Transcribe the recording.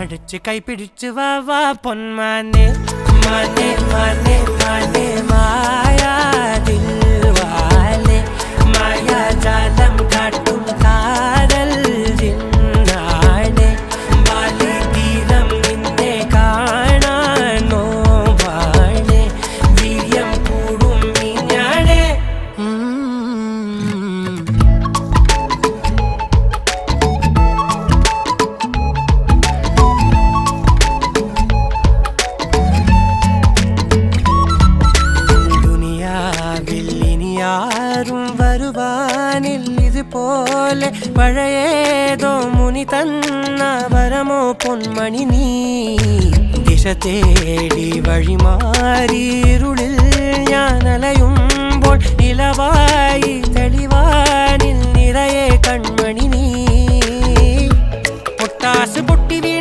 അടിച്ച് കൈ പിടിച്ച് വാ വാ പൊന്മാനെ മാനെ മാനെ മാനെ മായാതിൽ വാലെ മായാജാലം കാട്ടും കാതൽ ജിന്നാനെ ബാലി തീരം നിന്നെ കാണാനോ വാണെ വീര്യം കൂടും മിഞ്ഞാണെ ും വരുവാനിൽ ഇതുപോലെ പഴയേതോ മുനി തന്ന വരമോ പൊന്മണി നീ ദിശ തേടി വഴിമാറിയിരുളിൽ ഞാൻ അലയുമ്പോൾ നിലവായി തെളിവാനിൽ നിറയെ കൺമണി നീ